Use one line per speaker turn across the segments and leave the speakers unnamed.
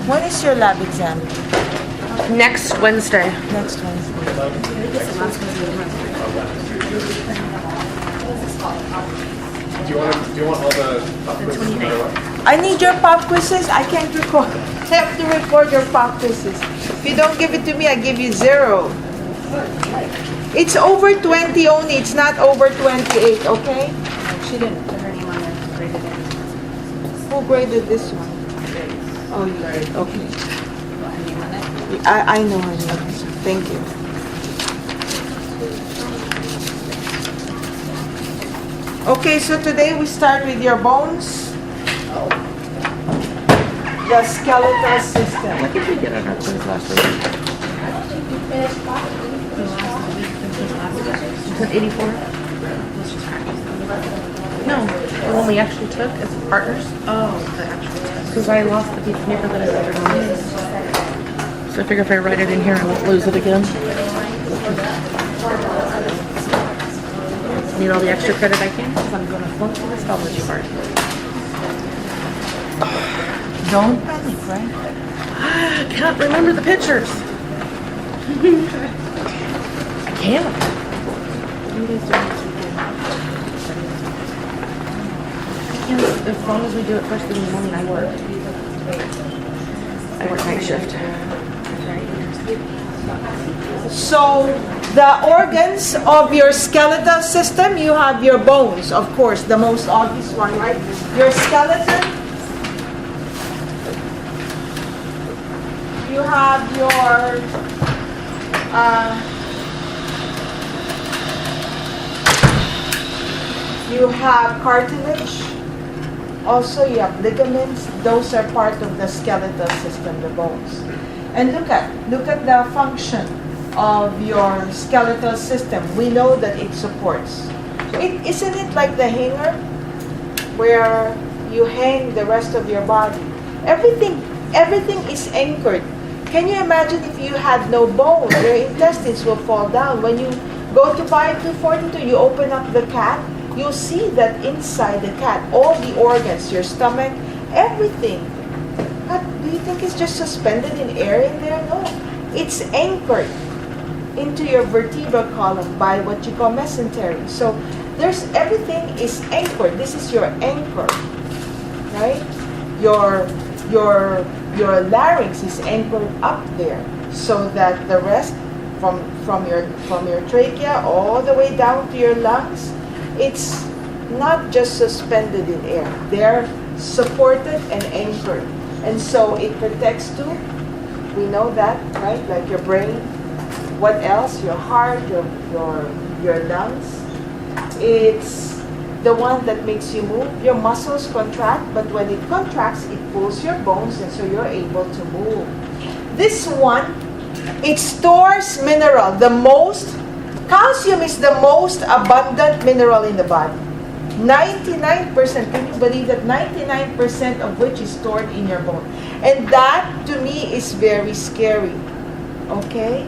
When is your lab exam?
Next Wednesday.
Next Wednesday.
Do you want all the pop quizzes no matter what?
I need your pop quizzes. I can't record. I have to record your pop quizzes. If you don't give it to me, I give you 0. It's over 20 only. It's not over 28, okay?
She didn't put her name on there. Graded it.
Who graded this one? Oh, you did. Okay.
Her name on it.
I know her name. Thank you. Okay, so today we start with your bones. The skeletal system.
What did we get on our quiz last week? You took 84? No, the one we actually took as partners. Oh, the actual test. Because I lost the piece of paper that I wrote it on. So I figure if I write it in here, I won't lose it again. Need all the extra credit I can because I'm going to flunk the histology part.
Don't panic, right?
I can't remember the pictures. I can't. As long as we do it first thing in the morning, I work night shift.
So, the organs of your skeletal system, you have your bones, of course, the most obvious one, right? Your skeleton, you have your you have cartilage, also you have ligaments. Those are part of the skeletal system, the bones. And look at the function of your skeletal system. We know that it supports. Isn't it like the hanger where you hang the rest of your body? Everything is anchored. Can you imagine if you had no bone? Your intestines will fall down. When you go to Bio 242, you open up the cat, you'll see that inside the cat, all the organs, your stomach, everything. But do you think it's just suspended in air in there? No. It's anchored into your vertebral column by what you call mesentery. So everything is anchored. This is your anchor, right? Your larynx is anchored up there, so that the rest from your trachea all the way down to your lungs, it's not just suspended in air. They're supported and anchored. And so it protects too. We know that, right? Like your brain. What else? Your heart, your lungs. It's the one that makes you move. Your muscles contract, but when it contracts, it pulls your bones, and so you're able to move. This one, it stores mineral. Calcium is the most abundant mineral in the body. 99%, can you believe that? 99% of which is stored in your bone. And that, to me, is very scary. Okay?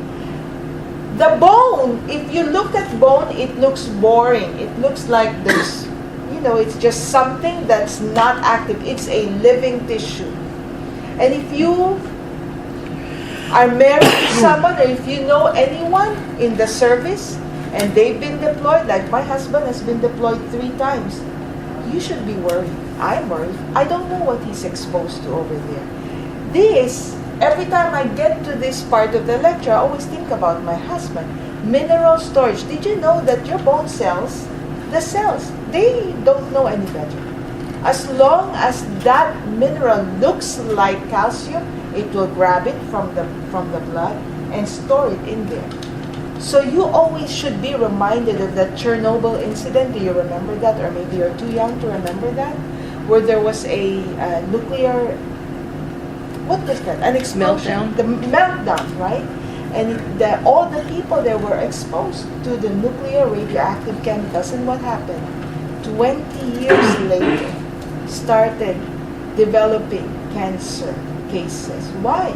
The bone, if you look at bone, it looks boring. It looks like this. It's just something that's not active. It's a living tissue. And if you are married to someone, or if you know anyone in the service, and they've been deployed, like my husband has been deployed 3 times, you should be worried. I'm worried. I don't know what he's exposed to over there. Every time I get to this part of the lecture, I always think about my husband. Mineral storage. Did you know that your bone cells, the cells, they don't know any better. As long as that mineral looks like calcium, it will grab it from the blood and store it in there. So you always should be reminded of that Chernobyl incident. Do you remember that? Or maybe you're too young to remember that? Where there was a nuclear, what was that? An explosion.
Meltdown.
The meltdown, right? And all the people there were exposed to the nuclear radioactive chemicals. And what happened? 20 years later, started developing cancer cases. Why?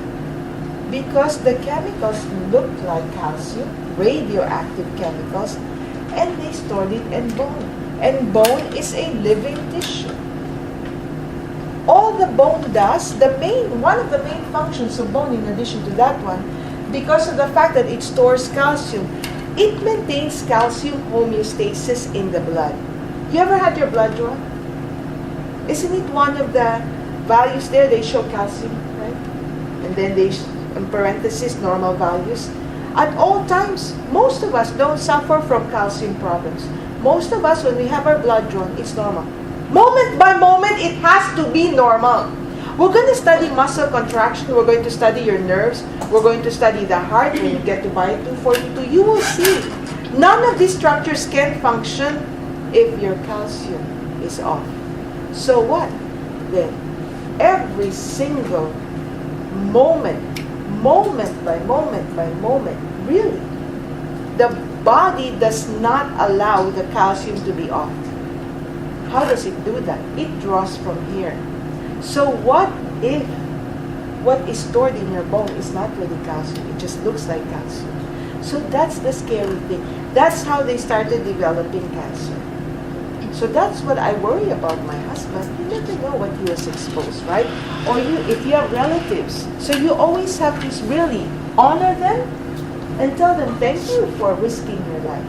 Because the chemicals looked like calcium, radioactive chemicals, and they stored it in bone. And bone is a living tissue. All the bone does, one of the main functions of bone, in addition to that one, because of the fact that it stores calcium, it maintains calcium homeostasis in the blood. You ever had your blood drawn? Isn't it one of the values there? They show calcium, right? And then they, in parentheses, normal values. At all times, most of us don't suffer from calcium problems. Most of us, when we have our blood drawn, it's normal. Moment by moment, it has to be normal. We're going to study muscle contraction. We're going to study your nerves. We're going to study the heart when you get to Bio 242. You will see none of these structures can function if your calcium is off. So what? Then, every single moment by moment, really, the body does not allow the calcium to be off. How does it do that? It draws from here. So what if what is stored in your bone is not really calcium? It just looks like calcium. So that's the scary thing. That's how they started developing cancer. So that's what I worry about my husband. You never know what he was exposed, right? Or if you have relatives. So you always have to really honor them and tell them, thank you for risking your life.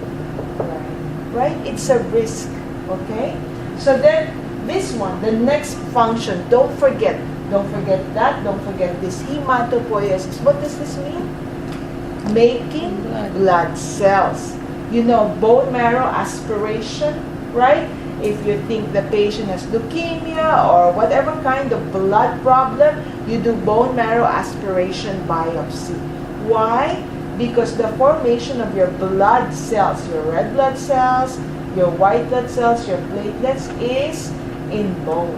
Right? It's a risk. Okay? So then, this one, the next function, don't forget that, don't forget this hematopoiesis. What does this mean? Making blood cells. You know, bone marrow aspiration, right? If you think the patient has leukemia or whatever kind of blood problem, you do bone marrow aspiration biopsy. Why? Because the formation of your blood cells, your red blood cells, your white blood cells, your platelets is in bone.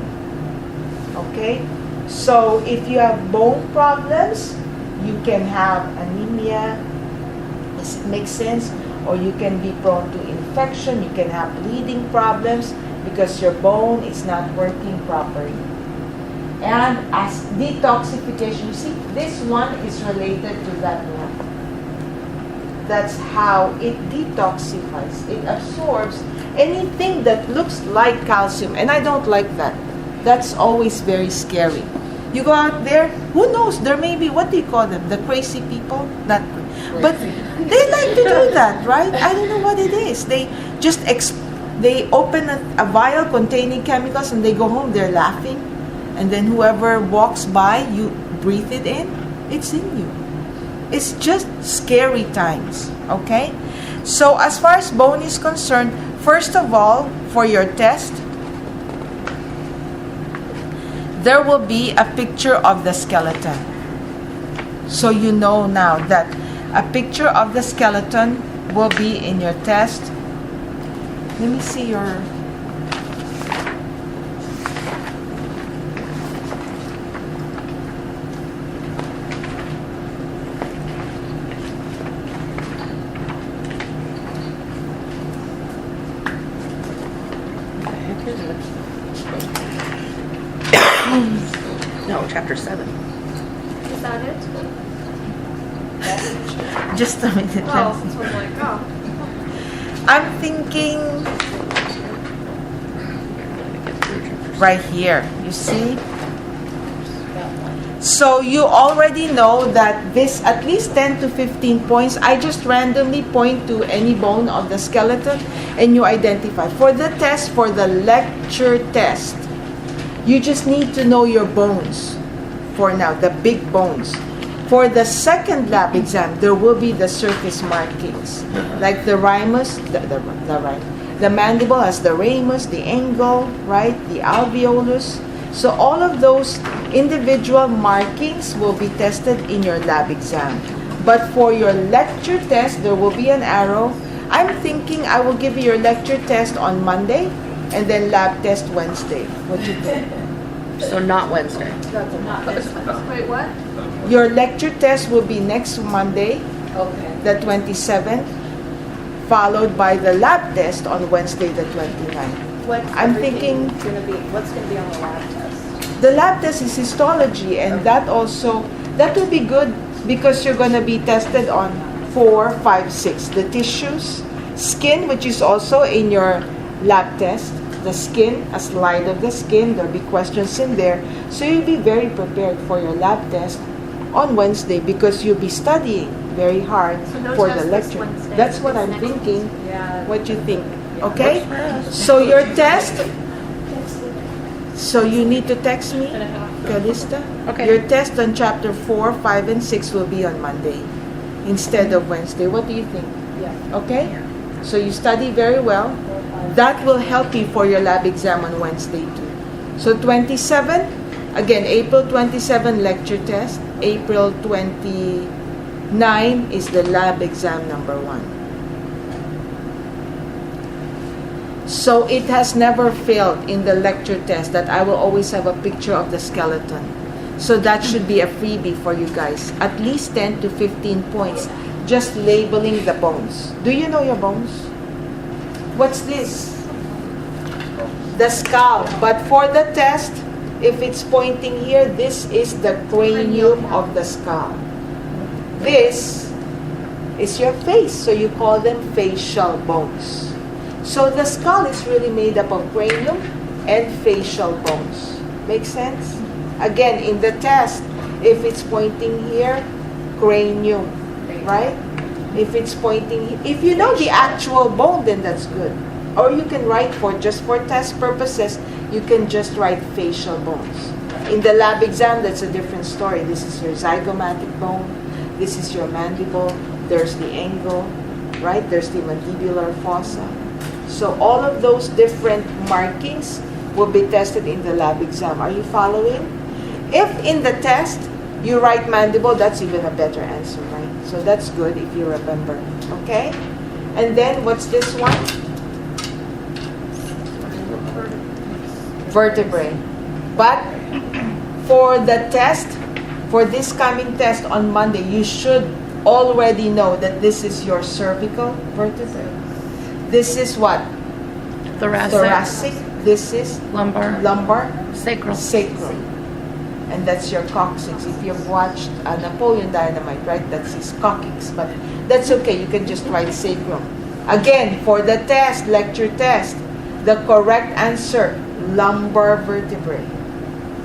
Okay? So if you have bone problems, you can have anemia. Does it make sense? Or you can be prone to infection. You can have bleeding problems because your bone is not working properly. And as detoxification, you see, this one is related to that one. That's how it detoxifies. It absorbs anything that looks like calcium. And I don't like that. That's always very scary. You go out there, who knows? There may be, what do you call them? The crazy people? Not crazy. But they like to do that, right? I don't know what it is. They just they open a vial containing chemicals and they go home, they're laughing. And then whoever walks by, you breathe it in, it's in you. It's just scary times, okay? So as far as bone is concerned, first of all, for your test, there will be a picture of the skeleton. So you know now that a picture of the skeleton will be in your test. Let me see your...
No, chapter 7.
Is that it?
Just a minute.
Oh, so I'm like, oh.
I'm thinking right here, you see? So you already know that this, at least 10 to 15 points, I just randomly point to any bone of the skeleton and you identify. For the test, for the lecture test, you just need to know your bones for now, the big bones. For the second lab exam, there will be the surface markings, like the ramus, the mandible has the ramus, the angle, right, the alveolus. So all of those individual markings will be tested in your lab exam. But for your lecture test, there will be an arrow. I'm thinking I will give you your lecture test on Monday and then lab test Wednesday. What do you think?
So not Wednesday.
Not this one. Wait, what?
Your lecture test will be next Monday,
Okay.
the 27th, followed by the lab test on Wednesday, the 29th. I'm thinking
What's gonna be on the lab test?
the lab test is histology, and that will be good because you're going to be tested on 4, 5, 6, the tissues, Skin, which is also in your lab test. The skin, a slide of the skin. There'll be questions in there. So you'll be very prepared for your lab test on Wednesday because you'll be studying very hard
So no
for
test
the
this
lecture.
Wednesday,
That's what
it's
I'm
next
thinking.
Yeah.
What do you think? Okay?
Works for us.
So your test, so you need to text me,
And a half.
Calista.
Okay.
Your test on chapter 4, 5, and 6 will be on Monday instead of Wednesday. What do you think?
Yeah.
Okay? So you study very well. That will help you for your lab exam on Wednesday too. So 27, again, April 27 lecture test. April 29 is the lab exam number 1. So it has never failed in the lecture test that I will always have a picture of the skeleton. So that should be a freebie for you guys. At least 10 to 15 points. Just labeling the bones. Do you know your bones? What's this? The skull. But for the test, if it's pointing here, this is the cranium of the skull. This is your face. So you call them facial bones. So the skull is really made up of cranium and facial bones. Make sense? Again, in the test, if it's pointing here, cranium, right? If it's pointing, if you know the actual bone, then that's good. Or you can write just for test purposes, you can just write facial bones. In the lab exam, that's a different story. This is your zygomatic bone. This is your mandible. There's the angle, right? There's the mandibular fossa. So all of those different markings will be tested in the lab exam. Are you following? If in the test you write mandible, that's even a better answer, right? So that's good if you remember. Okay? And then what's this one? Vertebrae. But for the test, for this coming test on Monday, you should already know that this is your cervical vertebrae. This is what? Thoracic. This is
Lumbar.
lumbar.
Sacral.
Sacrum. And that's your coccyx. If you've watched Napoleon Dynamite, right, that's his coccyx. But that's okay, you can just write sacrum. Again, for the test, lecture test, the correct answer, lumbar vertebrae,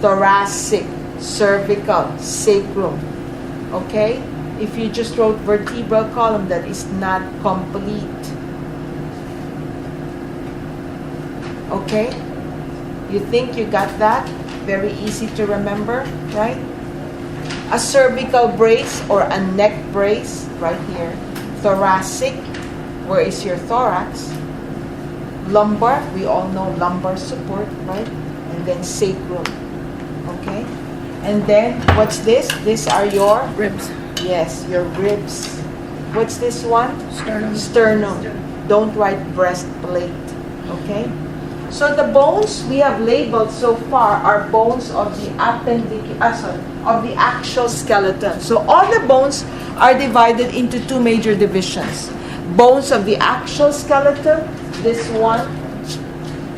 thoracic, cervical, sacrum. Okay? If you just wrote vertebral column, that is not complete. Okay? You think you got that? Very easy to remember, right? A cervical brace or a neck brace, right here. Thoracic, where is your thorax? Lumbar, we all know lumbar support, right? And then sacrum, okay? And then, what's this? These are your,
Ribs.
yes, your ribs. What's this one?
Sternum.
Sternum. Don't write breastplate, okay? So the bones we have labeled so far are bones of the of the actual skeleton. So all the bones are divided into two major divisions. Bones of the actual skeleton, this one,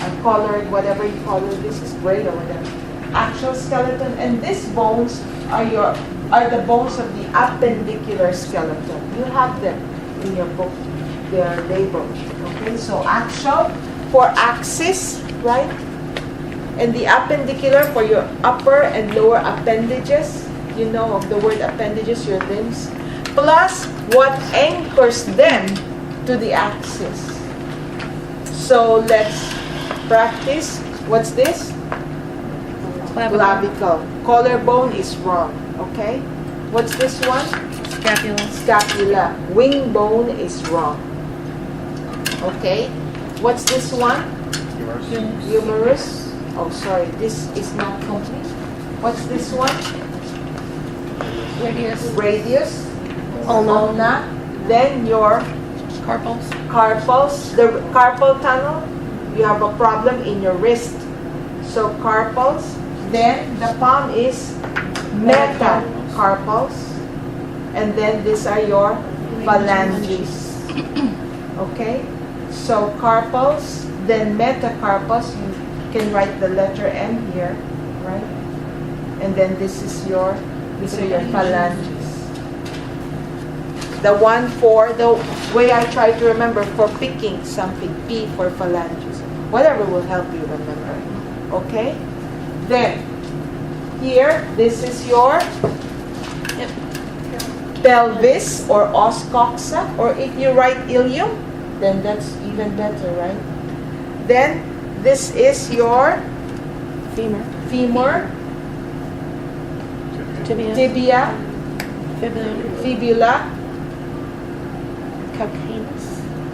I colored whatever you color, this is gray or whatever. Actual skeleton, and these bones are the bones of the appendicular skeleton. You have them in your book. They are labeled. Okay, so actual for axis, right? And the appendicular for your upper and lower appendages. You know of the word appendages, your limbs. Plus what anchors them to the axis. So let's practice. What's this? Clavicle. Collarbone is wrong. Okay? What's this one?
Scapula.
Scapula. Wing bone is wrong. Okay? What's this one? Humerus. Oh, sorry. This is not complete. What's this one?
Radius.
Radius.
Ulna.
Ulna. Then your
Carpals.
carpals. The carpal tunnel. You have a problem in your wrist. So carpals. Then the palm is metacarpals. And then these are your phalanges. Okay? So carpals, then metacarpals, you can write the letter M here, right? And then these are your phalanges. The one for, the way I try to remember, for picking something. P for phalanges. Whatever will help you remember. Okay? Then, here, this is your pelvis or os coxa, or if you write ilium, then that's even better, right? Then, this is your femur, tibia, fibula,
calcaneus.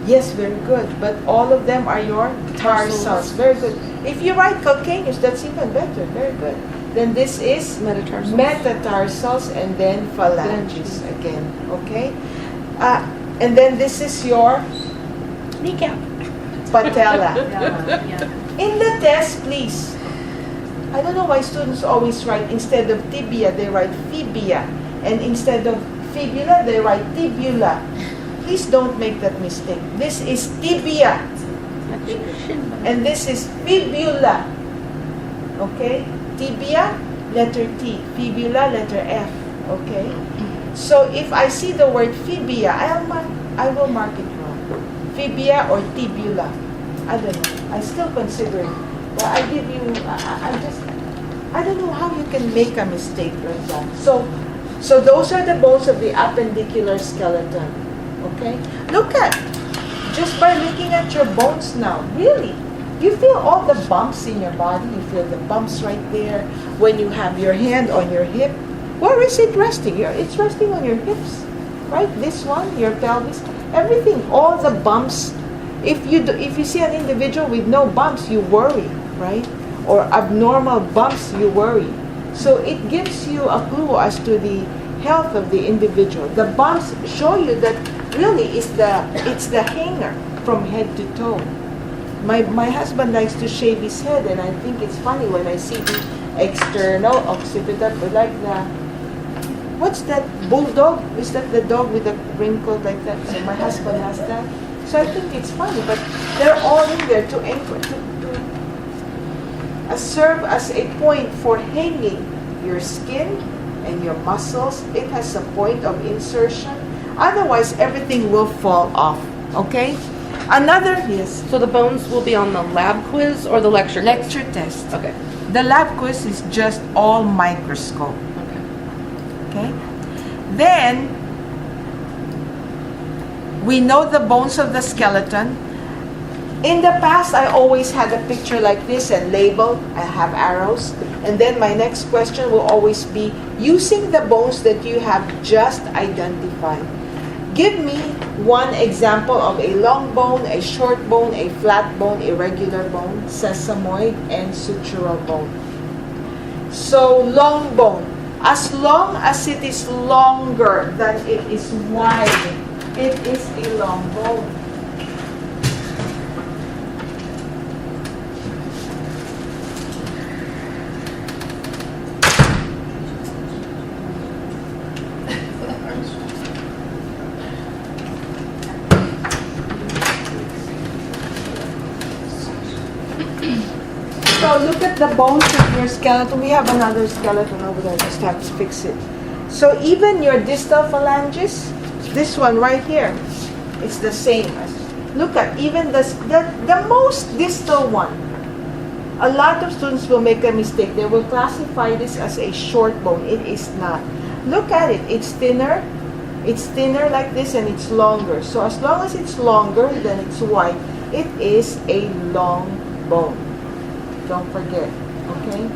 yes, very good. But all of them are your tarsals. Very good. If you write calcaneus, that's even better. Very good. Then this is
Metatarsals.
metatarsals, and then phalanges again. Okay? And then this is your
Kneecap.
patella.
Yeah.
In the test, please. I don't know why students always write, instead of tibia, they write fibia. And instead of fibula, they write tibula. Please don't make that mistake. This is tibia. And this is fibula. Okay? Tibia, letter T. Fibula, letter F. Okay? So if I see the word fibia, I will mark it wrong. Fibia or tibula. I don't know. I still consider it. But I give you, I don't know how you can make a mistake like that. So those are the bones of the appendicular skeleton. Okay? Look at, just by looking at your bones now, really, you feel all the bumps in your body. You feel the bumps right there. When you have your hand on your hip, where is it resting? It's resting on your hips, right? This one, your pelvis, everything, all the bumps. If you see an individual with no bumps, you worry, right? Or abnormal bumps, you worry. So it gives you a clue as to the health of the individual. The bumps show you that really it's the hanger from head to toe. My husband likes to shave his head, and I think it's funny when I see the external occipital, like the, what's that, bulldog? Is that the dog with the wrinkle like that? So my husband has that. So I think it's funny, but they're all in there to anchor, to serve as a point for hanging your skin and your muscles. It has a point of insertion. Otherwise, everything will fall off. Okay? Another, yes.
So the bones will be on the lab quiz or the lecture quiz?
Lecture test.
Okay.
The lab quiz is just all microscope. Okay? Then, we know the bones of the skeleton. In the past, I always had a picture like this and label. I have arrows. And then my next question will always be, using the bones that you have just identified, give me one example of a long bone, a short bone, a flat bone, irregular bone, sesamoid, and sutural bone. So, long bone. As long as it is longer than it is wide, it is a long bone. So look at the bones of your skeleton. We have another skeleton over there. Just have to fix it. So even your distal phalanges, this one right here, it's the same. Look at even the most distal one. A lot of students will make a mistake. They will classify this as a short bone. It is not. Look at it. It's thinner. It's thinner like this, and it's longer. So as long as it's longer than it's wide, it is a long bone. Don't forget, okay?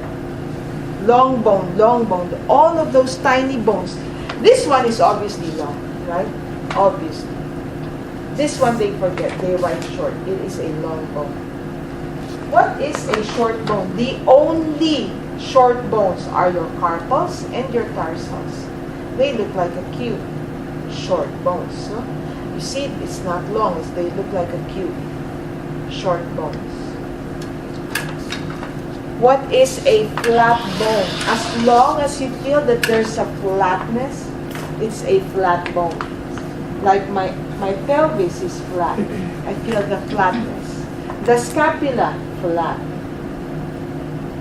Long bone, long bone. All of those tiny bones. This one is obviously long, right? Obviously. This one they forget. They write short. It is a long bone. What is a short bone? The only short bones are your carpals and your tarsals. They look like a cube. Short bones. So you see, it's not long. They look like a cube. Short bones. What is a flat bone? As long as you feel that there's a flatness, it's a flat bone. Like my pelvis is flat. I feel the flatness. The scapula, flat.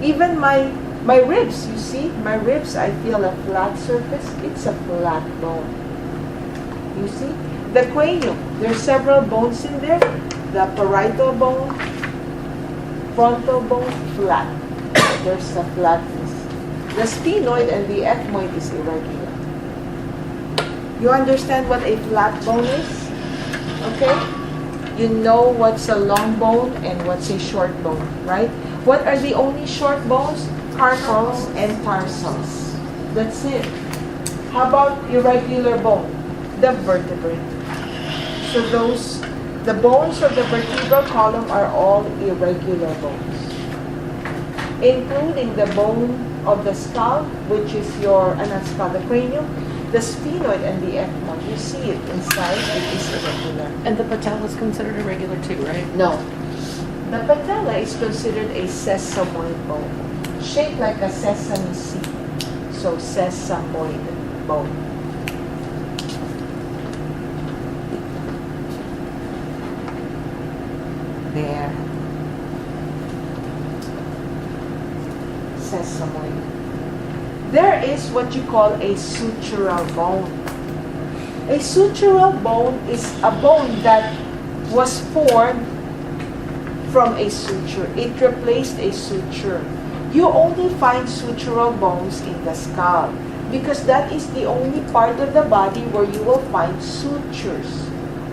Even my ribs, you see? My ribs, I feel a flat surface. It's a flat bone. You see? The cranium, there's several bones in there. The parietal bone, frontal bone, flat. There's a flatness. The sphenoid and the ethmoid is irregular. You understand what a flat bone is? Okay? You know what's a long bone and what's a short bone, right? What are the only short bones? Carpals and tarsals. That's it. How about irregular bone? The vertebrae. So the bones of the vertebral column are all irregular bones, including the bone of the skull, which is not skull, the cranium, the sphenoid and the ethmoid. You see it inside, it is irregular.
And the patella is considered irregular too, right?
No. The patella is considered a sesamoid bone, shaped like a sesame seed. So sesamoid bone. There. Sesamoid. There is what you call a sutural bone. A sutural bone is a bone that was formed from a suture. It replaced a suture. You only find sutural bones in the skull because that is the only part of the body where you will find sutures.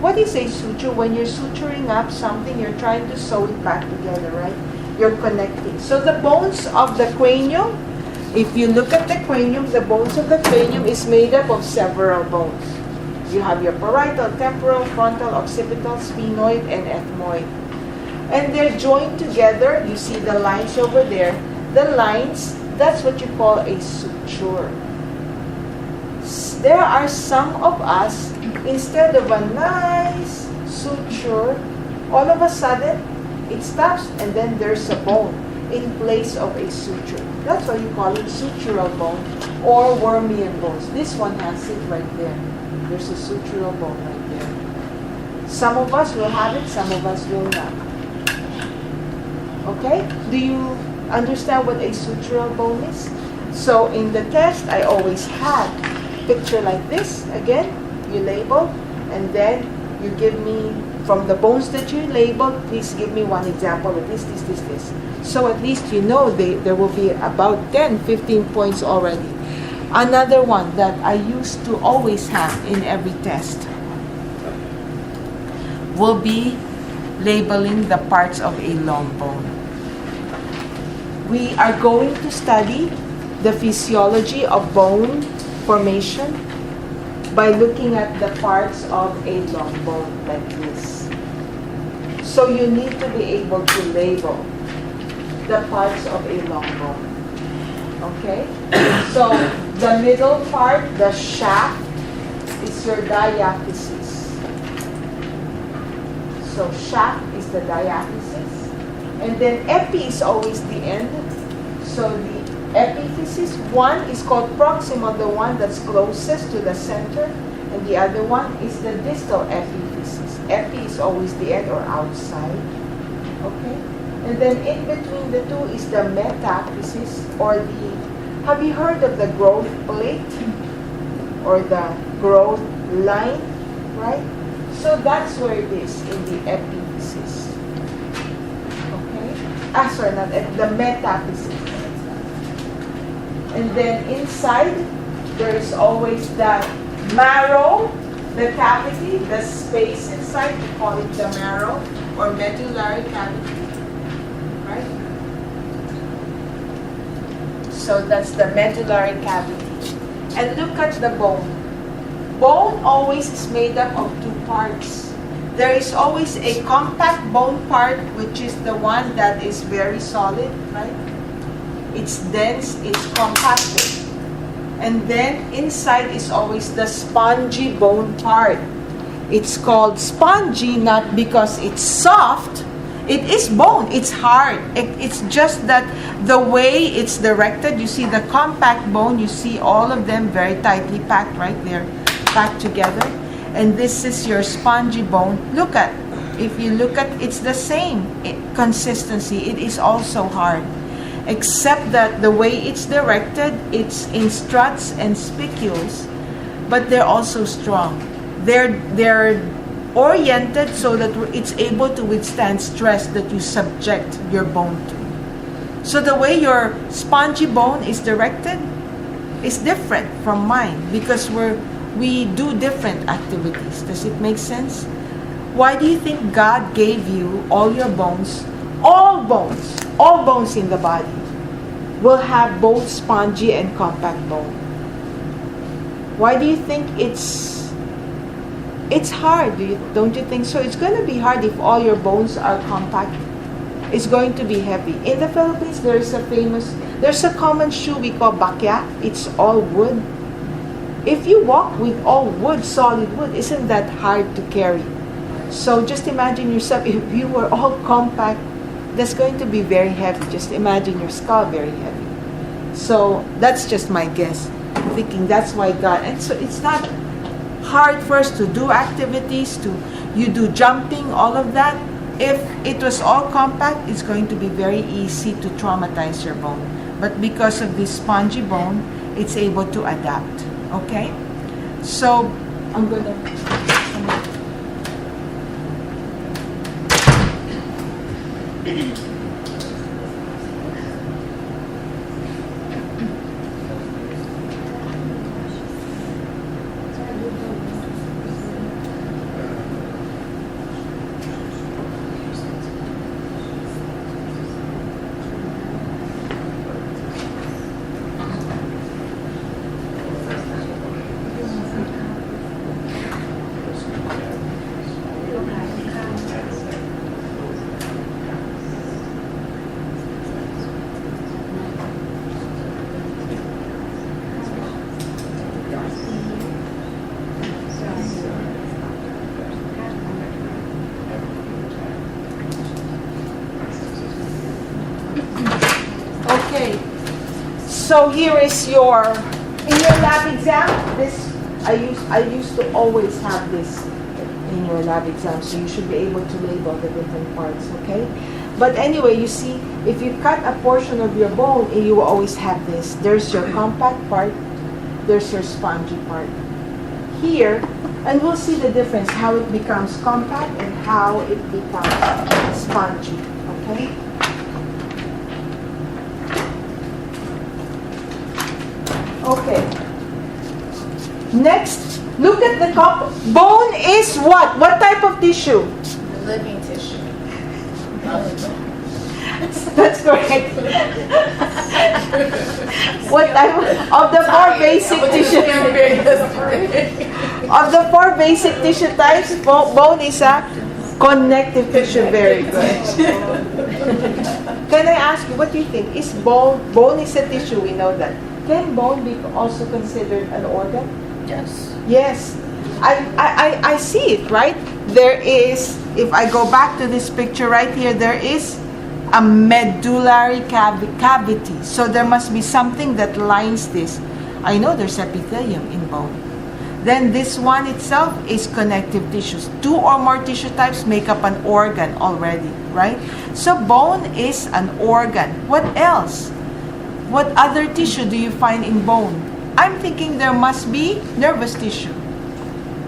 What is a suture? When you're suturing up something, you're trying to sew it back together, right? You're connecting. So the bones of the cranium, if you look at the cranium, the bones of the cranium is made up of several bones. You have your parietal, temporal, frontal, occipital, sphenoid, and ethmoid. And they're joined together. You see the lines over there. The lines, that's what you call a suture. There are some of us, instead of a nice suture, all of a sudden, it stops and then there's a bone in place of a suture. That's why you call it sutural bone or Wormian bones. This one has it right there. There's a sutural bone right there. Some of us will have it, some of us will not. Okay? Do you understand what a sutural bone is? So in the test, I always had picture like this. Again, you label, and then you give me, from the bones that you labeled, please give me one example of this. So at least you know there will be about 10, 15 points already. Another one that I used to always have in every test will be labeling the parts of a long bone. We are going to study the physiology of bone formation by looking at the parts of a long bone like this. So you need to be able to label the parts of a long bone. Okay? So the middle part, the shaft, is your diaphysis. So shaft is the diaphysis. And then epi is always the end. So the epiphysis, one is called proximal, the one that's closest to the center, and the other one is the distal epiphysis. Epi is always the end or outside. Okay? And then in between the two is the metaphysis, or the, have you heard of the growth plate? Or the growth line, right? So that's where it is, in the epiphysis. Okay? Sorry, not the metaphysis. And then inside, there is always the marrow, the cavity, the space inside. We call it the marrow or medullary cavity, right? So that's the medullary cavity. And look at the bone. Bone always is made up of two parts. There is always a compact bone part, which is the one that is very solid, right? It's dense, it's compacted. And then inside is always the spongy bone part. It's called spongy not because it's soft. It is bone, it's hard. It's just that the way it's directed, you see the compact bone, you see all of them very tightly packed right there, packed together. And this is your spongy bone. Look at, if you look at, it's the same consistency. It is also hard. Except that the way it's directed, it's in struts and spicules, but they're also strong. They're oriented so that it's able to withstand stress that you subject your bone to. So the way your spongy bone is directed is different from mine because we do different activities. Does it make sense? Why do you think God gave you all your bones? All bones in the body will have both spongy and compact bone. Why do you think it's hard? Don't you think so? It's going to be hard if all your bones are compact. It's going to be heavy. In the Philippines, there's a common shoe we call bakya. It's all wood. If you walk with all wood, solid wood, isn't that hard to carry? So just imagine yourself, if you were all compact, that's going to be very heavy. Just imagine your skull very heavy. So that's just my guess. Thinking that's why God, and so it's not hard for us to do activities, you do jumping, all of that. If it was all compact, it's going to be very easy to traumatize your bone. But because of this spongy bone, it's able to adapt. Okay? So I'm going to... Okay, so here is in your lab exam, this, I used to always have this in your lab exam, so you should be able to label the different parts, okay? But anyway, you see, if you cut a portion of your bone, you will always have this. There's your compact part, there's your spongy part. Here, and we'll see the difference, how it becomes compact and how it becomes spongy, okay? Okay. Next, look at the bone is what? What type of tissue?
The living tissue.
That's correct. What type of the four basic tissue? Of the four basic tissue types, bone is a connective tissue. Very good. Can I ask you, what do you think? Is bone is a tissue, we know that. Can bone be also considered an organ?
Yes.
Yes. I see it, right? There is, if I go back to this picture right here, there is a medullary cavity. So there must be something that lines this. I know there's epithelium in bone. Then this one itself is connective tissues. Two or more tissue types make up an organ already, right? So bone is an organ. What else? What other tissue do you find in bone? I'm thinking there must be nervous tissue,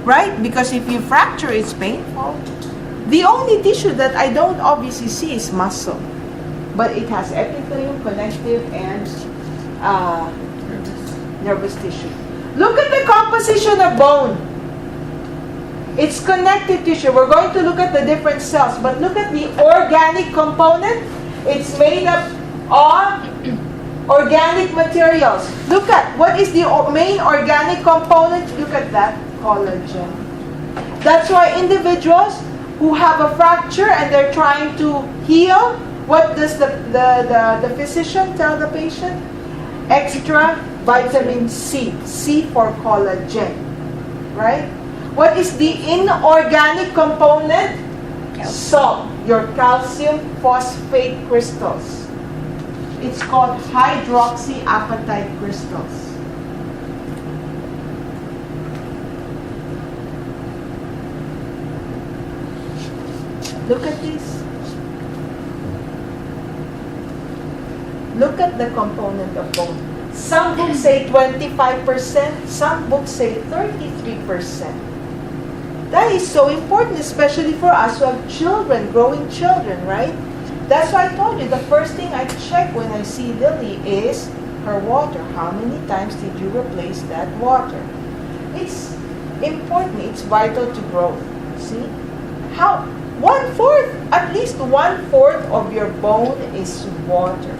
right? Because if you fracture, it's painful. The only tissue that I don't obviously see is muscle, but it has epithelium, connective, and nervous tissue. Look at the composition of bone. It's connective tissue. We're going to look at the different cells, but look at the organic component. It's made up of organic materials. Look at, what is the main organic component? Look at that, collagen. That's why individuals who have a fracture and they're trying to heal, what does the physician tell the patient? Extra vitamin C. C for collagen. Right? What is the inorganic component? Salt. Your calcium phosphate crystals. It's called hydroxyapatite crystals. Look at this. Look at the component of bone. Some books say 25%, some books say 33%. That is so important, especially for us who have children, growing children, right? That's why I told you, the first thing I check when I see Lily is her water. How many times did you replace that water? It's important. It's vital to growth. See? How? 1/4, at least 1/4 of your bone is water.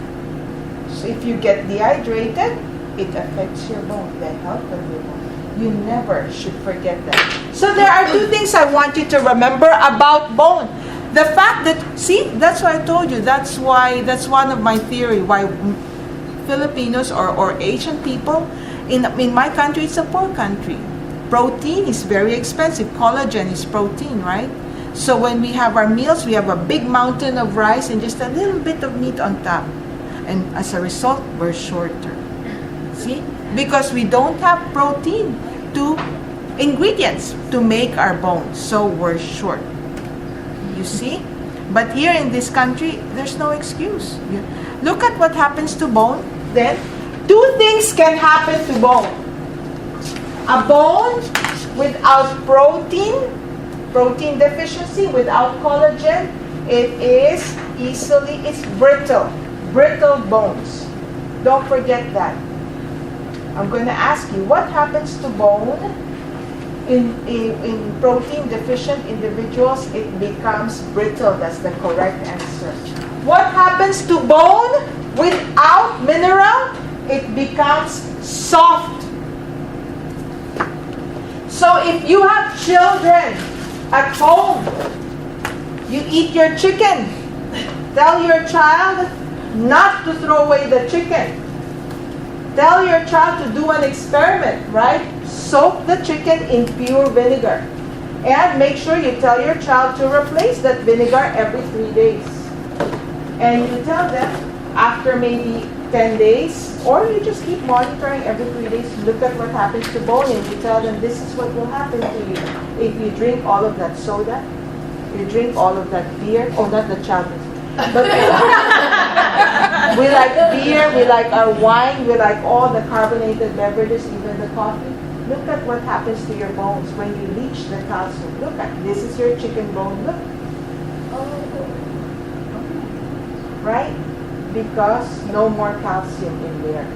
So if you get dehydrated, it affects your bone, the health of your bone. You never should forget that. So there are two things I want you to remember about bone. The fact that, see, that's why I told you, that's one of my theory, why Filipinos or Asian people, in my country, it's a poor country. Protein is very expensive. Collagen is protein, right? So when we have our meals, we have a big mountain of rice and just a little bit of meat on top. And as a result, we're shorter. See? Because we don't have protein ingredients to make our bones. So we're short. You see? But here in this country, there's no excuse. Look at what happens to bone. Then, two things can happen to bone. A bone without protein deficiency, without collagen, it's brittle bones. Don't forget that. I'm going to ask you, what happens to bone in protein deficient individuals? It becomes brittle. That's the correct answer. What happens to bone without mineral? It becomes soft. So if you have children at home, you eat your chicken, tell your child not to throw away the chicken. Tell your child to do an experiment, right? Soak the chicken in pure vinegar. And make sure you tell your child to replace that vinegar every 3 days. And you tell them after maybe 10 days, or you just keep monitoring every 3 days, look at what happens to bone, and you tell them this is what will happen to you if you drink all of that soda, you drink all of that beer, not the child, but we like beer, we like our wine, we like all the carbonated beverages, even the coffee. Look at what happens to your bones when you leach the calcium. Look at, this is your chicken bone, look. Right? Because no more calcium in there.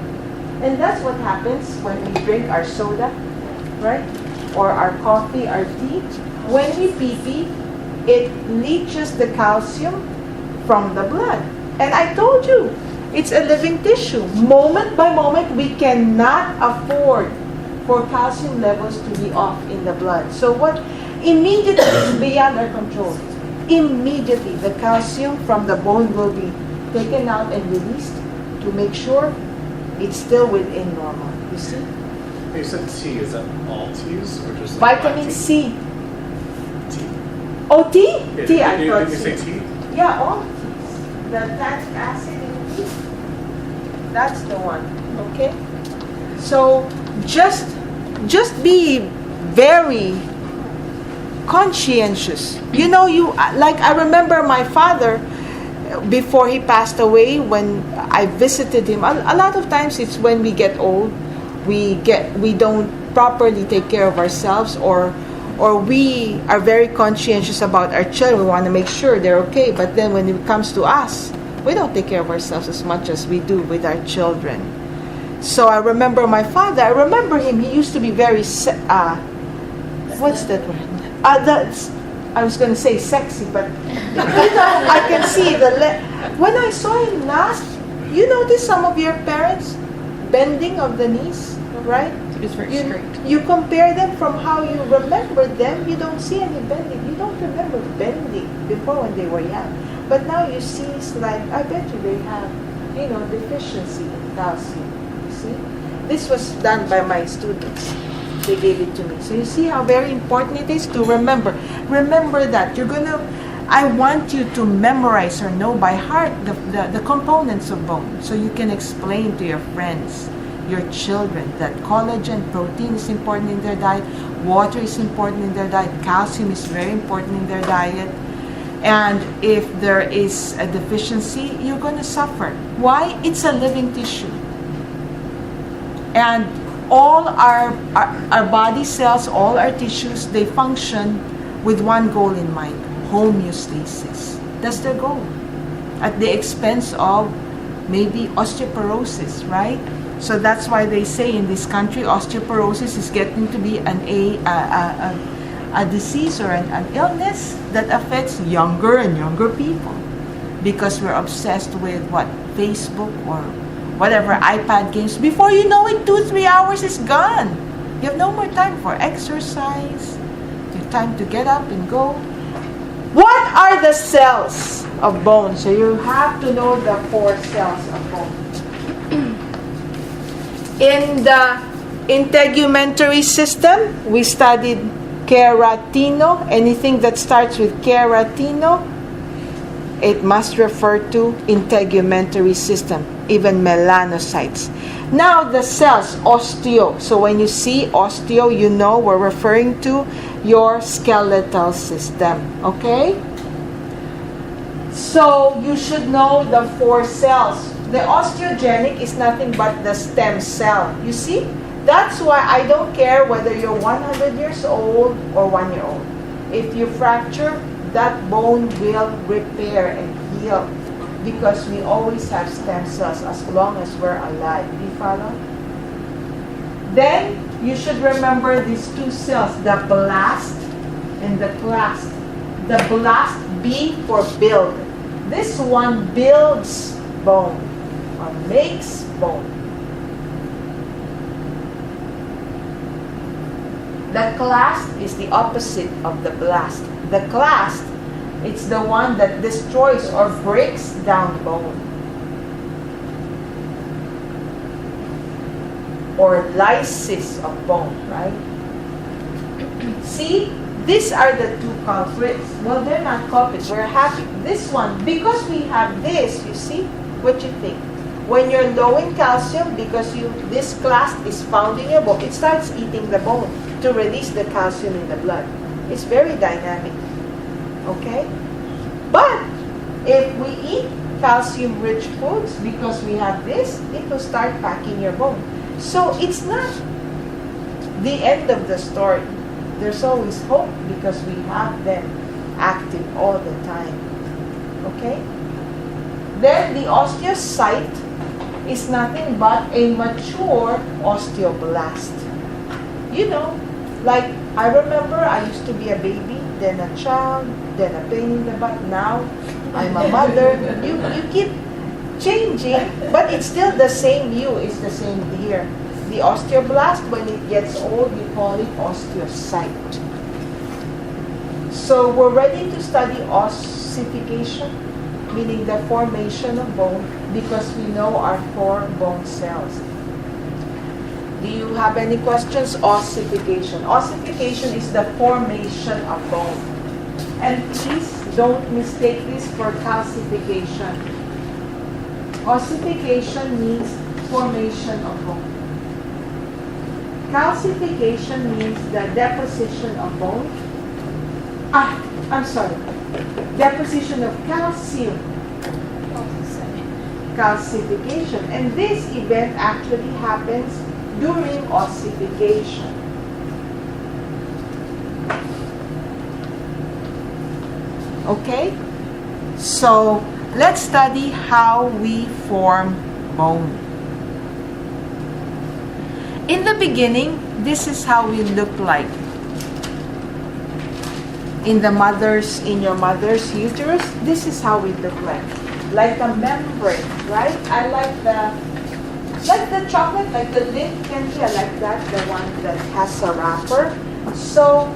And that's what happens when we drink our soda, right? Or our coffee, our tea. When we pee, it leaches the calcium from the blood. And I told you, it's a living tissue. Moment by moment, we cannot afford for calcium levels to be off in the blood. So what? Immediately, it's beyond our control. Immediately, the calcium from the bone will be taken out and released to make sure it's still within normal. You see?
You said tea. Is that all teas or just
Vitamin C.
Tea.
Oh, tea?
Yeah,
Tea, I thought.
did you say tea?
Yeah, all teas. The tannic acid in tea. That's the one. Okay? So just be very conscientious. You know, I remember my father, before he passed away, when I visited him, a lot of times it's when we get old, we don't properly take care of ourselves, or we are very conscientious about our children. We want to make sure they're okay, but then when it comes to us, we don't take care of ourselves as much as we do with our children. So I remember my father. I remember him. He used to be very what's that word? I was going to say sexy, but I can see when I saw him last. You notice some of your parents bending of the knees, right?
It's very straight.
You compare them from how you remember them. You don't see any bending. You don't remember bending before when they were young, but now you see it's like, I bet you they have, deficiency in calcium. You see, this was done by my students. They gave it to me. So you see how very important it is to remember. Remember that I want you to memorize or know by heart the components of bone, so you can explain to your friends, your children, that collagen, protein is important in their diet, water is important in their diet, calcium is very important in their diet. And if there is a deficiency, you're going to suffer. Why? It's a living tissue. And all our body cells, all our tissues, they function with one goal in mind: homeostasis. That's their goal, at the expense of maybe osteoporosis, right? So that's why they say in this country, osteoporosis is getting to be a disease or an illness that affects younger and younger people, because we're obsessed with what, Facebook or whatever, iPad games. Before you know it, 2-3 hours is gone. You have no more time for exercise. You have time to get up and go. What are the cells of bone? So you have to know the 4 cells of bone. In the integumentary system, we studied keratino. Anything that starts with keratino, it must refer to integumentary system, even melanocytes. Now the cells, osteo. So when you see osteo, you know we're referring to your skeletal system, okay? So you should know the 4 cells. The osteogenic is nothing but the stem cell. You see? That's why I don't care whether you're 100 years old or 1 year old. If you fracture, that bone will repair and heal, because we always have stem cells as long as we're alive. Do you follow? Then you should remember these 2 cells, the blast and the clast. The blast, B for build. This one builds bone or makes bone. The clast is the opposite of the blast. The clast, it's the one that destroys or breaks down bone, or lysis of bone, right? See, these are the 2 culprits. Well, they're not culprits. We're happy. This one, because we have this, you see, what you think? When you're low in calcium, because this clast is found in your bone, it starts eating the bone to release the calcium in the blood. It's very dynamic, okay? But if we eat calcium-rich foods, because we have this, it will start packing your bone. So it's not the end of the story. There's always hope, because we have them active all the time, okay? Then the osteocyte is nothing but a mature osteoblast. You know, like I remember I used to be a baby, then a child, then a pain in the butt. Now I'm a mother. You keep changing, but it's still the same you. It's the same here. The osteoblast, when it gets old, you call it osteocyte. So we're ready to study ossification, meaning the formation of bone, because we know our 4 bone cells. Do you have any questions? Ossification. Ossification is the formation of bone. And please don't mistake this for calcification. Ossification means formation of bone. Calcification means the deposition of bone. Deposition of calcium. Calcification. And this event actually happens during ossification. Okay? So, let's study how we form bone. In the beginning, this is how we look like. In your mother's uterus, this is how we look like a membrane, right? I like the chocolate, like the lint candy, I like that, the one that has a wrapper. So,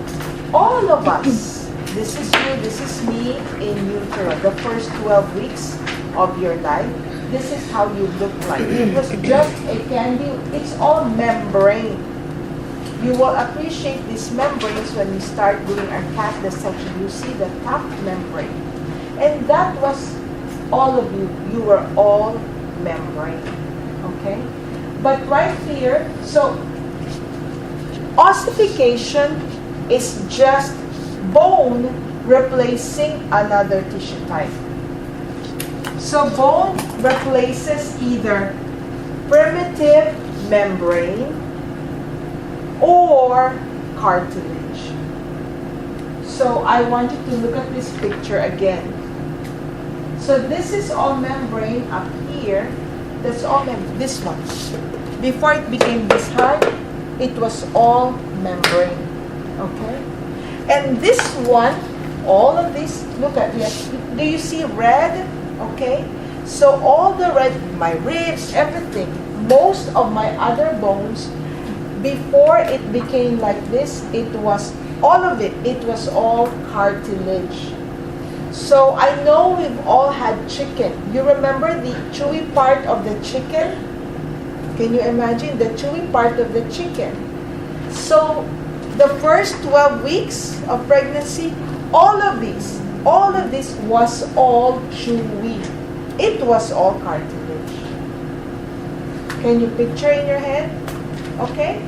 all of us, this is you, this is me in utero, the first 12 weeks of your life, this is how you look like. It was just a candy, it's all membrane. You will appreciate these membranes when we start doing our cat dissection. You see the top membrane. And that was all of you. You were all membrane. Okay? But right here, so ossification is just bone replacing another tissue type. So bone replaces either primitive membrane or cartilage. So I want you to look at this picture again. So this is all membrane up here. That's all this one. Before it became this hard, it was all membrane. Okay? And this one, all of this, look at this. Do you see red? Okay? So all the red, my ribs, everything, most of my other bones, before it became like this, it was, all of it was all cartilage. So I know we've all had chicken. You remember the chewy part of the chicken? Can you imagine the chewy part of the chicken? So the first 12 weeks of pregnancy, all of this was all chewy. It was all cartilage. Can you picture in your head? Okay?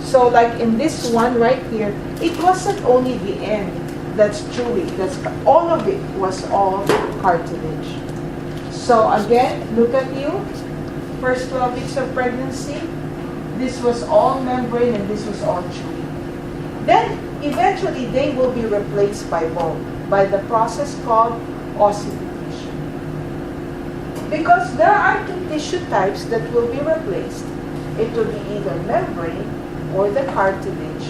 So like in this one right here, it wasn't only the end that's chewy. All of it was all cartilage. So again, look at you. First 12 weeks of pregnancy, this was all membrane and this was all chewy. Then eventually they will be replaced by bone, by the process called ossification. Because there are two tissue types that will be replaced. It will be either membrane or the cartilage.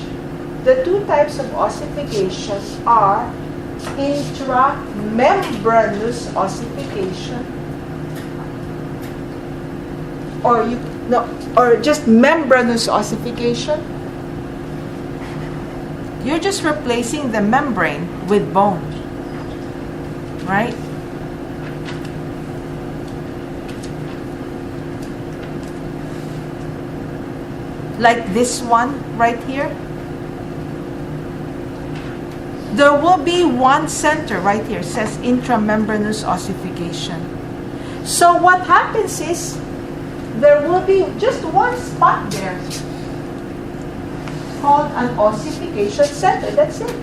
The two types of ossification are intramembranous ossification or just membranous ossification. You're just replacing the membrane with bone, right? Like this one right here. There will be one center right here, it says intramembranous ossification. So what happens is, there will be just one spot there called an ossification center. That's it.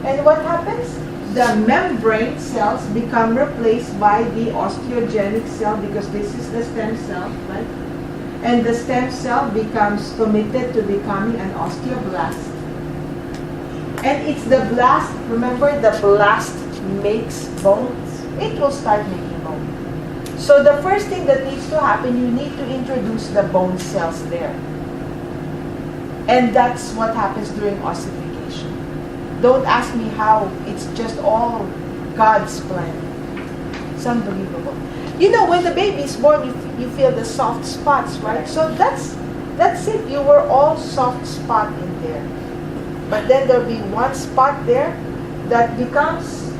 And what happens? The membrane cells become replaced by the osteogenic cell, because this is the stem cell, right? And the stem cell becomes committed to becoming an osteoblast. And it's the blast, remember the blast makes bones? It will start making bone. So the first thing that needs to happen, you need to introduce the bone cells there. And that's what happens during ossification. Don't ask me how, it's just all God's plan. It's unbelievable. You know, when the baby is born, you feel the soft spots, right? So that's it. You were all soft spot in there. But then there'll be one spot there that becomes,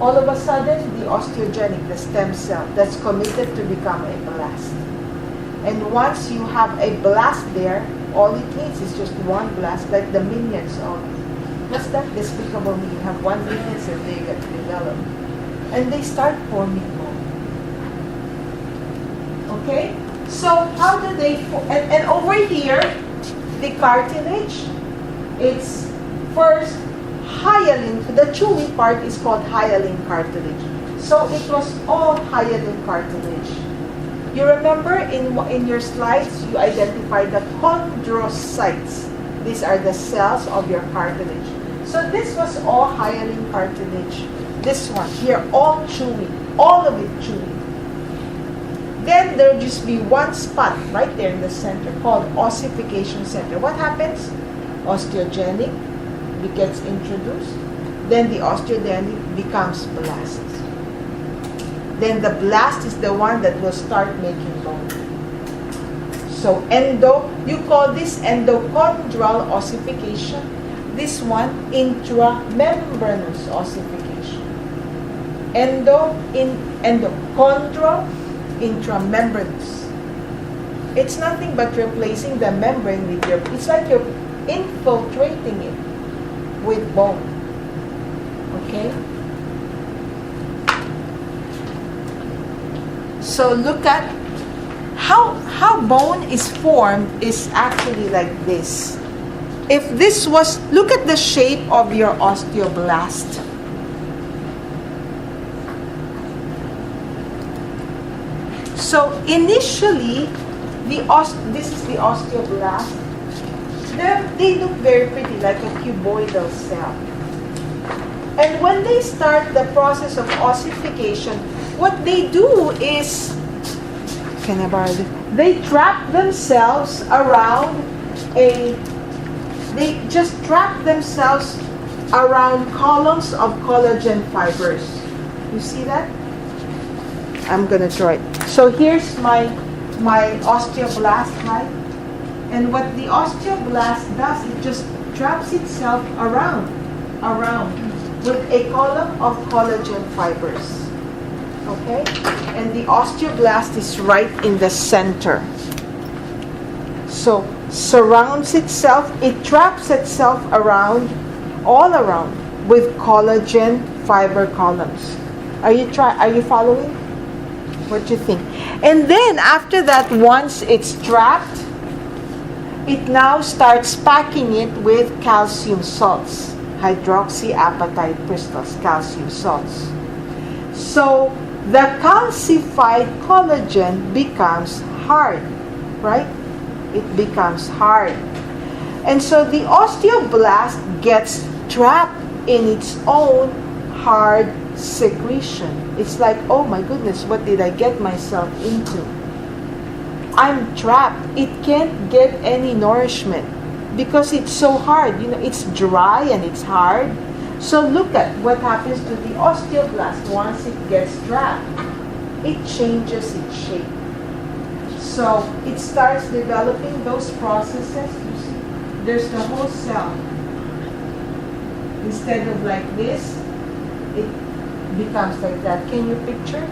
all of a sudden, the osteogenic, the stem cell, that's committed to become a blast. And once you have a blast there, all it needs is just one blast, like the minions of, what's that despicable me? You have one minions and they get developed. And they start forming bone. Okay? So how do they, and over here, the cartilage, it's first hyaline, the chewy part is called hyaline cartilage. So it was all hyaline cartilage. You remember in your slides, you identified the chondrocytes. These are the cells of your cartilage. So this was all hyaline cartilage. This one here, all chewy, all of it chewy. Then there'll just be one spot right there in the center called ossification center. What happens? Osteogenic gets introduced. Then the osteogenic becomes blast. Then the blast is the one that will start making bone. So you call this endochondral ossification. This one, intramembranous ossification. Endochondral, intramembranous. It's nothing but replacing the membrane with it's like you're infiltrating it with bone. Okay? So look at how bone is formed is actually like this. If this was, look at the shape of your osteoblast. So initially, this is the osteoblast. they look very pretty, like a cuboidal cell. And when they start the process of ossification, what they do is, can I borrow this? They trap themselves around they just trap themselves around columns of collagen fibers. You see that? I'm gonna draw it. So here's my osteoblast, right? And what the osteoblast does, it just traps itself around with a column of collagen fibers. Okay? And the osteoblast is right in the center. So surrounds itself, it traps itself all around with collagen fiber columns. Are you following? What do you think? And then after that, once it's trapped, it now starts packing it with calcium salts, hydroxyapatite crystals, calcium salts. So the calcified collagen becomes hard, right? It becomes hard. And so the osteoblast gets trapped in its own hard secretion. It's like, oh my goodness, what did I get myself into? I'm trapped. It can't get any nourishment because it's so hard. It's dry and it's hard. So look at what happens to the osteoblast once it gets trapped. It changes its shape. So it starts developing those processes. You see, there's the whole cell. Instead of like this, it becomes like that. Can you picture?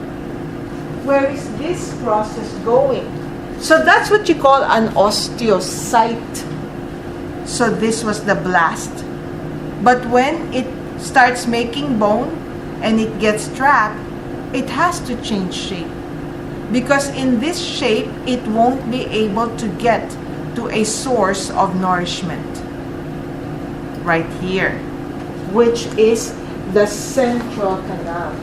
Where is this process going? So that's what you call an osteocyte. So this was the blast. But when it starts making bone and it gets trapped, it has to change shape. Because in this shape, it won't be able to get to a source of nourishment. Right here, which is the central canal.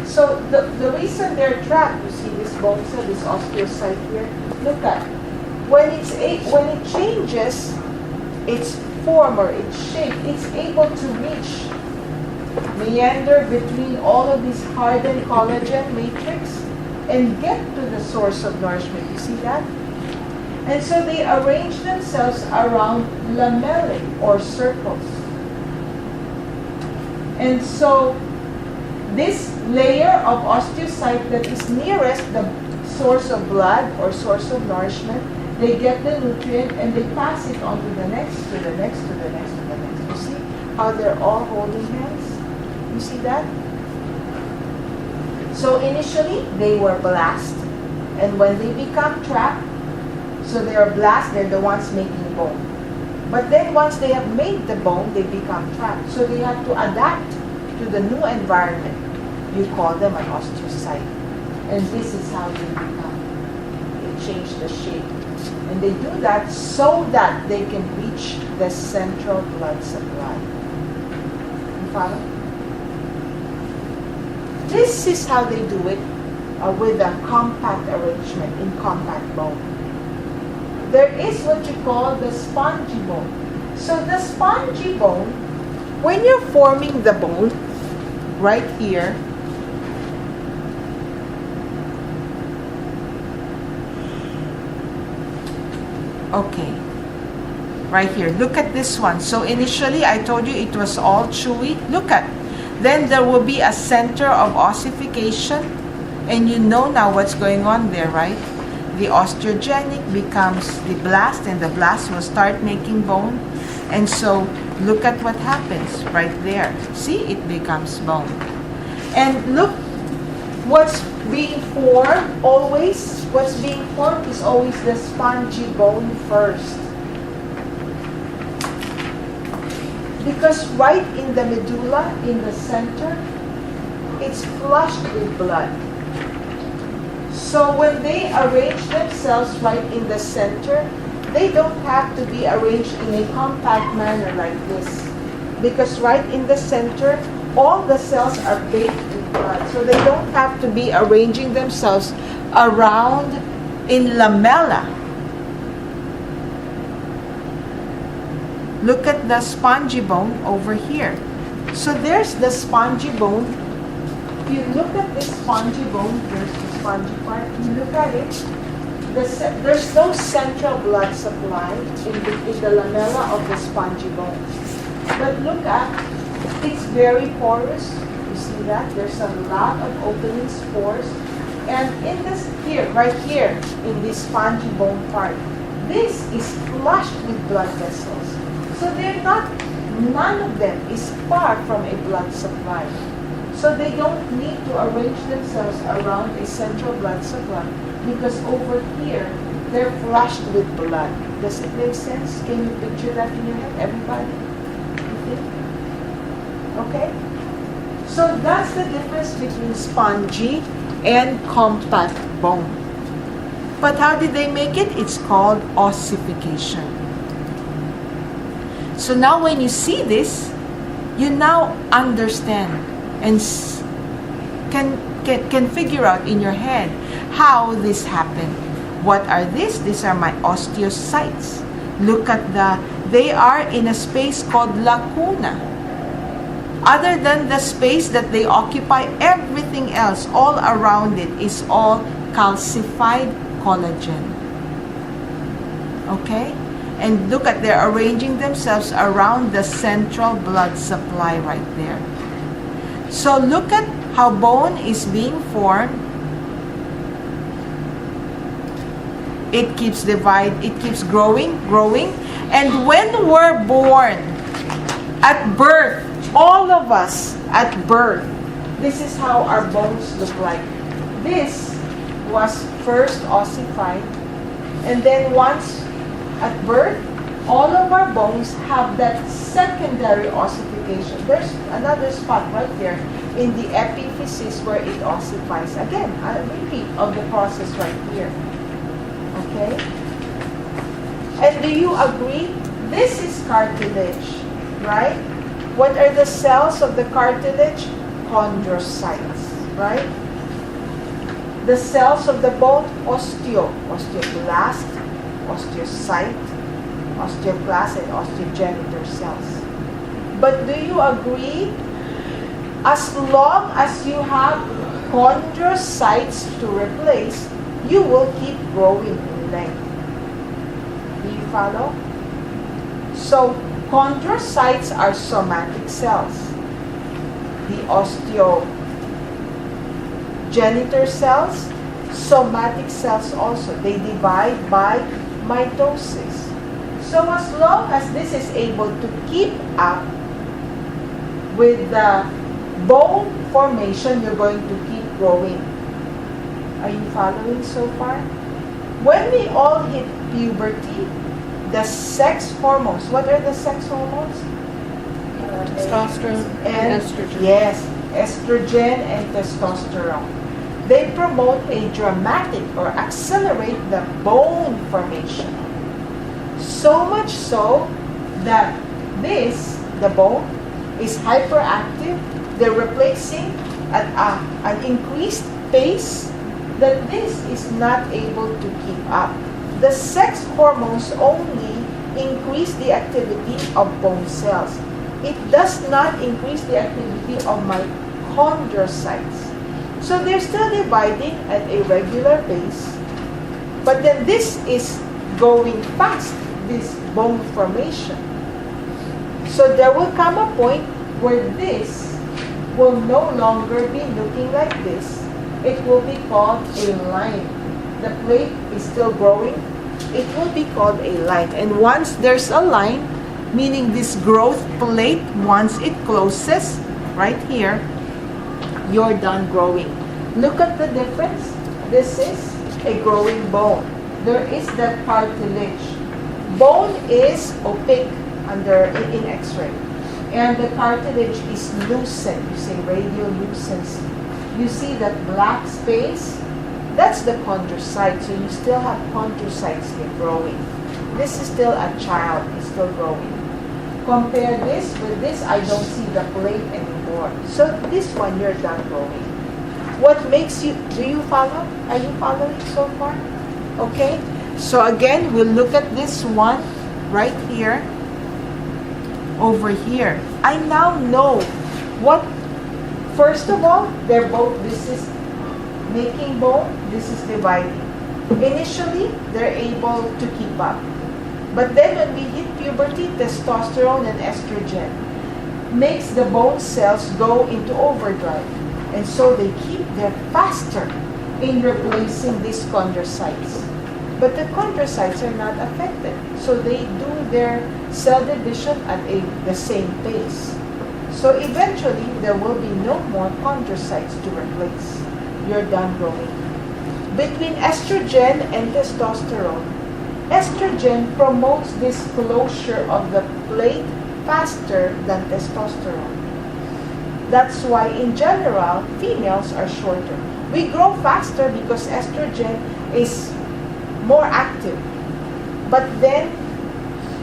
So the reason they're trapped, you see this bone cell, this osteocyte here, look at, when it changes its form or its shape, it's able to meander between all of these hardened collagen matrix and get to the source of nourishment. You see that? And so they arrange themselves around lamellae or circles. And so this layer of osteocyte that is nearest the source of blood or source of nourishment, they get the nutrient and they pass it on to the next, to the next, to the next, to the next. You see how they're all holding hands? You see that? So initially, they were blast. And when they become trapped, so they are blast, they're the ones making bone. But then once they have made the bone, they become trapped. So they have to adapt to the new environment. You call them an osteocyte. And this is how they become. They change the shape. And they do that so that they can reach the central blood supply. You follow? This is how they do it with a compact arrangement in compact bone. There is what you call the spongy bone. So the spongy bone, when you're forming the bone, right here, okay, right here, look at this one. So initially I told you it was all chewy. Look at, then there will be a center of ossification, and you know now what's going on there, right? The osteogenic becomes the blast, and the blast will start making bone. And so look at what happens right there. See, it becomes bone. And look, what's being formed always, what's being formed is always the spongy bone first. Because right in the medulla, in the center, it's flushed with blood. So when they arrange themselves right in the center, they don't have to be arranged in a compact manner like this. Because right in the center, all the cells are baked with blood. So they don't have to be arranging themselves around in lamella. Look at the spongy bone over here. So there's the spongy bone. If you look at this spongy bone, there's the spongy part. You look at it. There's no central blood supply in the lamella of the spongy bone. But look at, it's very porous. You see that? There's a lot of openings, pores. And in this here, right here, in this spongy bone part, this is flushed with blood vessels. So none of them is far from a blood supply. So they don't need to arrange themselves around a central blood supply because over here, they're flushed with blood. Does it make sense? Can you picture that in your head, everybody? You think? Okay? So that's the difference between spongy and compact bone. But how did they make it? It's called ossification. So now when you see this, you now understand and can figure out in your head how this happened. What are these? These are my osteocytes. Look at they are in a space called lacuna. Other than the space that they occupy, everything else all around it is all calcified collagen. Okay? And look at, they're arranging themselves around the central blood supply right there. So look at how bone is being formed. It keeps growing. And when we're born, at birth, all of us at birth, this is how our bones look like. This was first ossified, and then once at birth, all of our bones have that secondary ossification. There's another spot right there in the epiphysis where it ossifies. Again, a repeat of the process right here. Okay? And do you agree? This is cartilage, right? What are the cells of the cartilage? Chondrocytes, right? The cells of the bone, osteoblast, osteocyte, osteoclast, and osteogenitor cells. But do you agree? As long as you have chondrocytes to replace, you will keep growing in length. Do you follow? So, chondrocytes are somatic cells. The osteogenitor cells, somatic cells also. They divide by mitosis. So as long as this is able to keep up with the bone formation, you're going to keep growing. Are you following so far? When we all hit puberty, the sex hormones, what are the sex hormones?
Testosterone and estrogen.
Yes, estrogen and testosterone. They promote a dramatic or accelerate the bone formation. So much so that the bone, is hyperactive. They're replacing at an increased pace that this is not able to keep up. The sex hormones only increase the activity of bone cells. It does not increase the activity of my chondrocytes. So they're still dividing at a regular pace, but then this is going fast, this bone formation. So there will come a point where this will no longer be looking like this. It will be called a line. The plate is still growing. It will be called a line. And once there's a line, meaning this growth plate, once it closes, right here, you're done growing. Look at the difference. This is a growing bone. There is that cartilage. Bone is opaque in X-ray. And the cartilage is lucent. You say radiolucency. You see that black space? That's the chondrocyte. So you still have chondrocytes here growing. This is still a child. It's still growing. Compare this with this. I don't see the plate anymore. So this one, you're done growing. What makes you, do you follow? Are you following so far? Okay. So again, we'll look at this one right here. over here. I now know what, first of all, they're both, this is making bone, this is dividing. Initially, they're able to keep up. But then when we hit puberty, testosterone and estrogen makes the bone cells go into overdrive. And so they're faster in replacing these chondrocytes. But the chondrocytes are not affected. So they do their cell division at the same pace. So eventually, there will be no more chondrocytes to replace. You're done growing. Between estrogen and testosterone, estrogen promotes this closure of the plate faster than testosterone. That's why, in general, females are shorter. We grow faster because estrogen is more active. But then,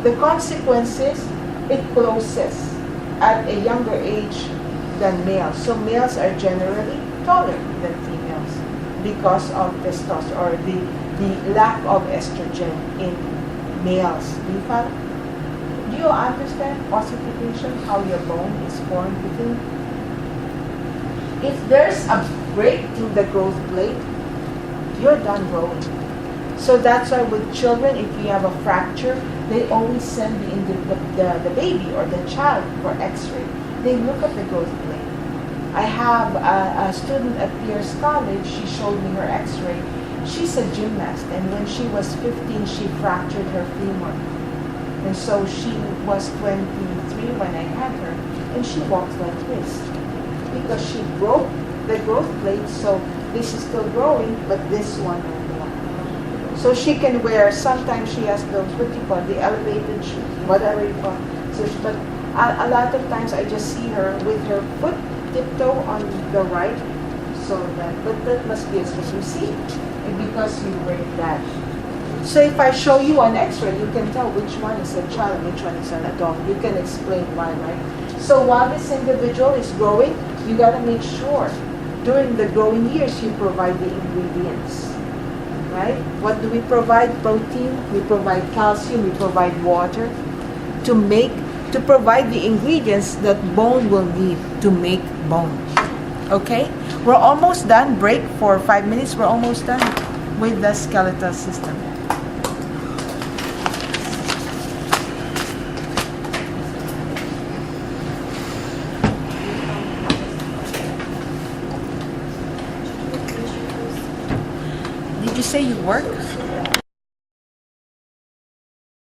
the consequence is, it closes at a younger age than males. So males are generally taller than females because of testosterone, or the lack of estrogen in males. Do you understand ossification, how your bone is formed within? If there's a break in the growth plate, you're done growing. So that's why with children, if you have a fracture, they always send the baby or the child for x-ray. They look at the growth plate. I have a student at Pierce College, she showed me her x-ray. She's a gymnast, and when she was 15, she fractured her femur. And so she was 23 when I had her, and she walks like this. Because she broke the growth plate, so this is still growing, but this one won't go. So she can wear, sometimes she has those, what you call, the elevated shoes, whatever you call. But a lot of times I just see her with her foot tiptoe on the right, so but that must be a you see, because you break that. So if I show you an x-ray, you can tell which one is a child, which one is an adult. You can explain why, right? So while this individual is growing, you got to make sure during the growing years you provide the ingredients, right? What do we provide? Protein, we provide calcium, we provide water to provide the ingredients that bone will need to make bone. Okay? We're almost done. Break for 5 minutes. We're almost done with the skeletal system. Did you say you work?